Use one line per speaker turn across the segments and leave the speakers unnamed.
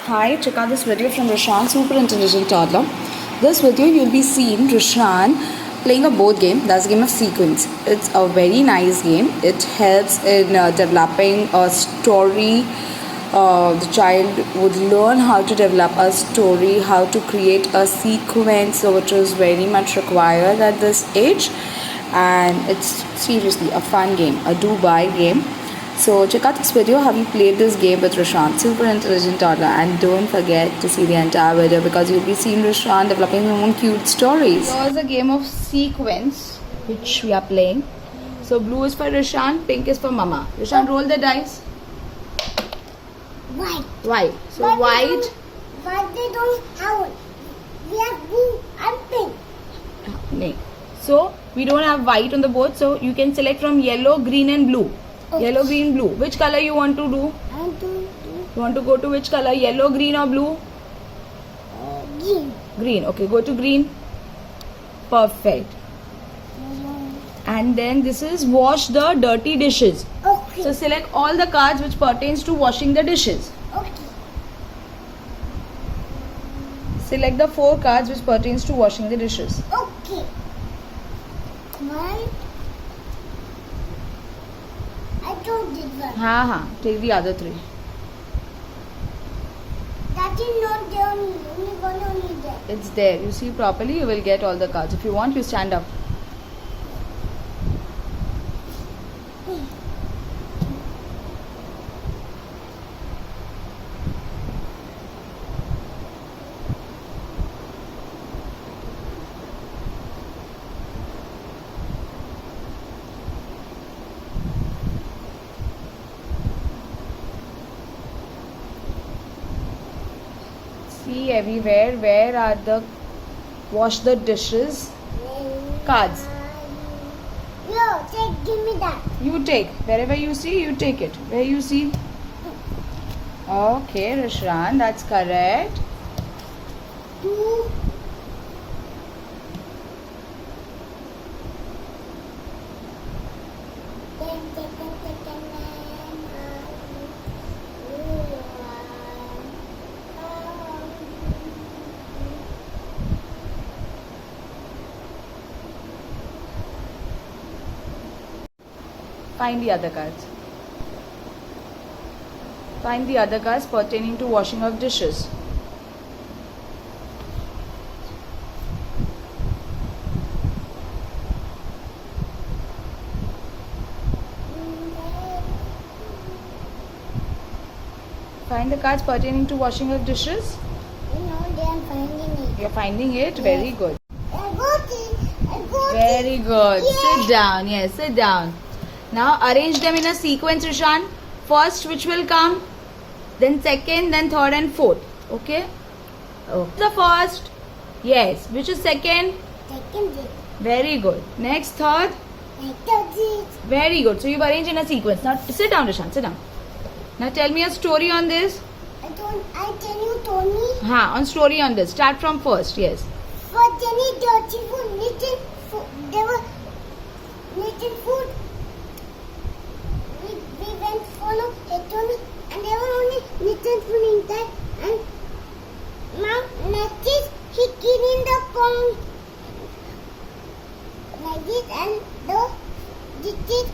Hi, check out this video from Roshan, Super Intelligent Toddler. This video you'll be seeing Roshan playing a board game. That's a game of sequence. It's a very nice game. It helps in developing a story. The child would learn how to develop a story, how to create a sequence, which is very much required at this age. And it's seriously a fun game, a do-buy game. So check out this video how we played this game with Roshan, Super Intelligent Toddler, and don't forget to see the entire video because you'll be seeing Roshan developing his own cute stories. Here's a game of sequence which we are playing. So blue is for Roshan, pink is for Mama. Roshan, roll the dice.
White.
White. So
But
white.
But they don't have. We have blue and pink.
No. So we don't have white on the board. So you can select from yellow, green, and blue.
Okay.
Yellow, green, blue. Which color you want to do?
And
You want to go to which color? Yellow, green, or blue?
green.
Green. Okay, go to green. Perfect. And then this is wash the dirty dishes.
Okay.
So select all the cards which pertains to washing the dishes.
Okay.
Select the 4 cards which pertains to washing the dishes.
Okay. White. I told it one.
Take the other 3.
That is not there. Only one only there.
It's there. You see properly, you will get all the cards. If you want, you stand up. See everywhere where are the wash the dishes cards.
No, give me that.
You take. Wherever you see, you take it. Where you see. Okay, Roshan, that's correct.
2.
Find the other cards. Find the other cards pertaining to washing of dishes. Find the cards pertaining to washing of dishes.
They are finding it.
You're finding it? Very good.
I got it. I got it.
Very good.
Yeah.
Sit down. Yes, sit down. Now arrange them in a sequence, Roshan. First which will come, then second, then third and fourth. Okay? The first. Yes. Which is second?
Second it.
Very good. Next third.
I got it.
Very good. So you've arranged in a sequence. Now sit down, Roshan. Sit down. Now tell me a story on this.
I tell you, Tony.
On story on this. Start from first. Yes.
For Jenny dirty food, little food. They were little food. We went for no Tony, and there were only little food inside. And now next is he cleaning the pond like this, and the dishes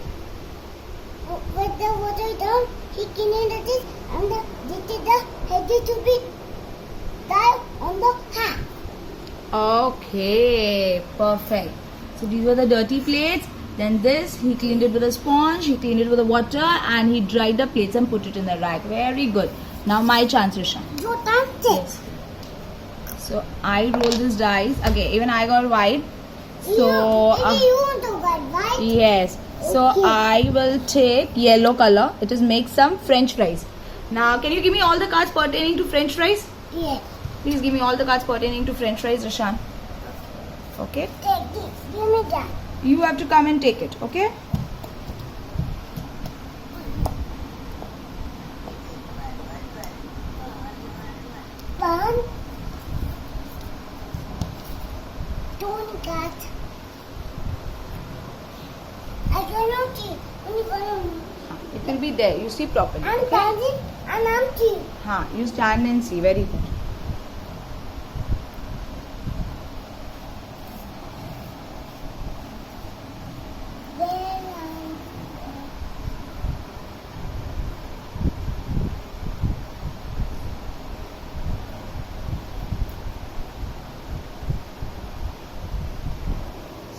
with the water down. He cleaning the dish, and the head to be dive on the hand.
Okay, perfect. So these were the dirty plates. Then this, he cleaned it with a sponge, he cleaned it with the water, and he dried the plates and put it in the rack. Very good. Now my chance, Roshan.
Your turn,
Yes. So I roll this dice. Okay, even I got white. So
you want to buy right?
yes. So
Okay.
I will take yellow color. It is make some French fries. Now, can you give me all the cards pertaining to French fries?
Yes.
Please give me all the cards pertaining to French fries, Roshan. Okay.
Take this. Give me that.
You have to come and take it, okay?
One. Don't got. I cannot see. Only one.
It will be there. You see properly.
I'm
Okay?
dancing. And I'm tea.
हाँ, you stand and see. Very good.
Then I'm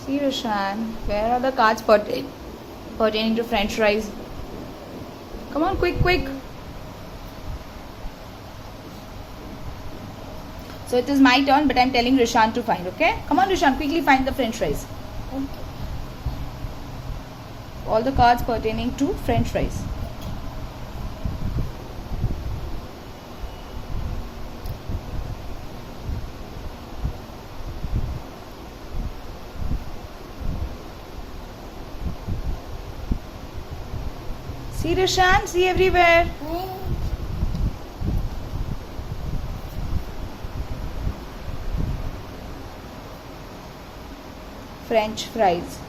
See, Roshan, where are the cards pertaining to French fries? Come on, quick, quick. So it is my turn, but I'm telling Roshan to find, okay? Come on, Roshan, quickly find the French fries.
okay.
All the cards pertaining to French fries. See, Roshan, see everywhere. French fries.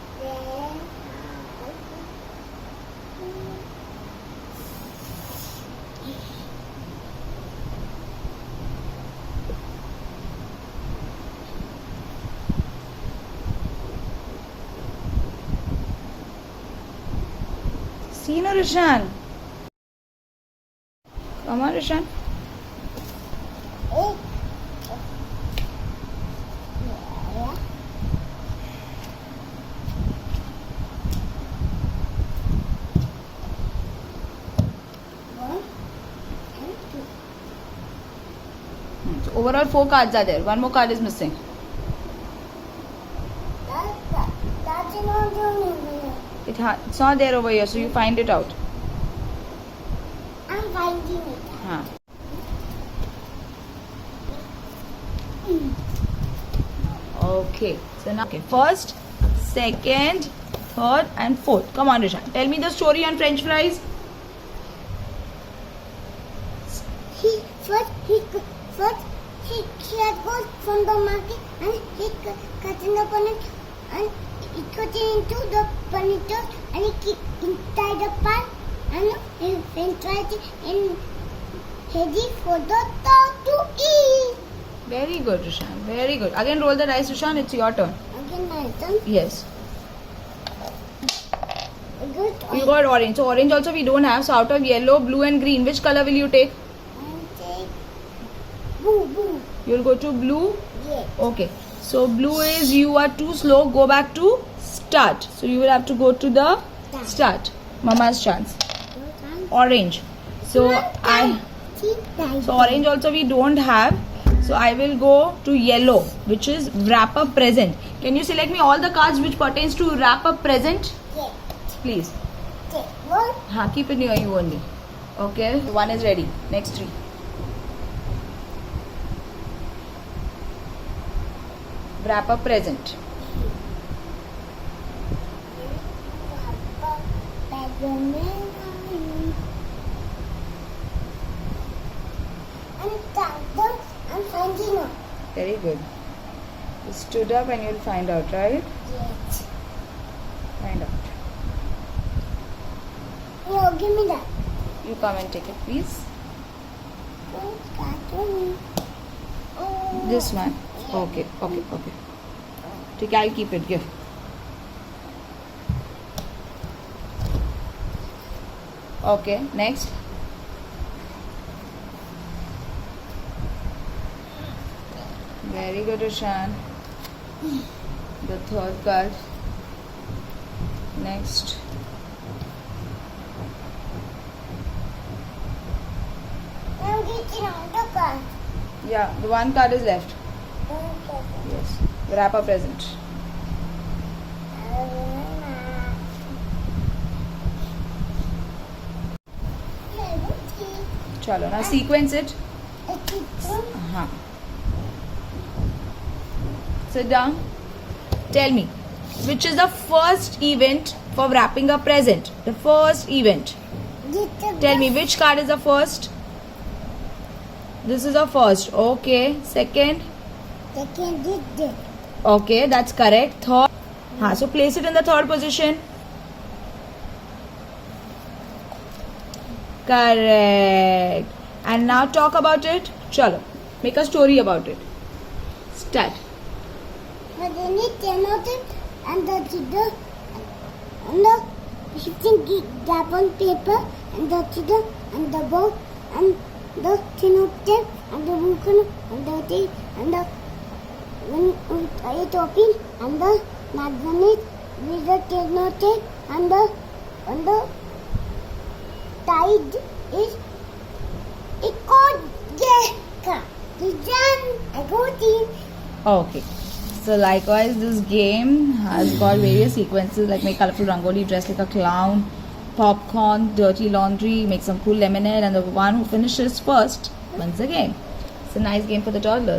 See, no, Roshan. Come on, Roshan. So overall 4 cards are there. 1 more card is missing.
That's not the only.
It's not there over here, so you find it out.
I'm finding it.
Huh. Okay. So now, okay. First, second, third, and fourth. Come on, Rishan. Tell me the story on French fries.
He had gone from the market and he cut in the paneer and he cut it into the paneer toast and he keep inside the pan and he french fries it and ready for the dog to eat.
Very good, Rishan. Very good. Again, roll the dice, Rishan. It's your turn.
Again, my turn.
Yes.
Good.
You got orange. So orange also we don't have. So out of yellow, blue, and green, which color will you take?
And take boo.
You'll go to blue.
Yes.
Okay. So blue is you are too slow. Go back to start. So you will have to go to the start. Mama's chance. Orange. So so orange also we don't have. So I will go to yellow, which is wrap up present. Can you select me all the cards which pertains to wrap up present?
Yes.
Please.
Take one.
हाँ, keep it near you only. Okay. One is ready. Next 3. Wrap up present.
I'm finding out.
Very good. You stood up and you'll find out, right?
Yes.
Find out.
Yo, give me that.
You come and take it, please. This one. Okay. ठीक है, I'll keep it. Give. Okay. Next. Very good, Ishan. The third card. Next.
I'm getting out the car.
Yeah, the one card is left. Yes. Wrap up present. Chalo, now sequence it. Uh-huh. Sit down. Tell me, which is the first event for wrapping a present? The first event. Tell me, which card is the first? This is the first. Okay. Second.
Second did this.
Okay, that's correct. Third. So place it in the third position. Correct. And now talk about it. Chalo. Make a story about it. Start.
But then it came out and the children and the 15 gap on paper and the children and the book and the tin of tape and the book and the tea and the when it open and the magnet with the tin of tape and the tide is it called Jessica. I go team.
Okay. So likewise, this game has got various sequences like make colorful rangoli, dress like a clown, popcorn, dirty laundry, make some cool lemonade, and the one who finishes first wins the game. It's a nice game for the toddlers.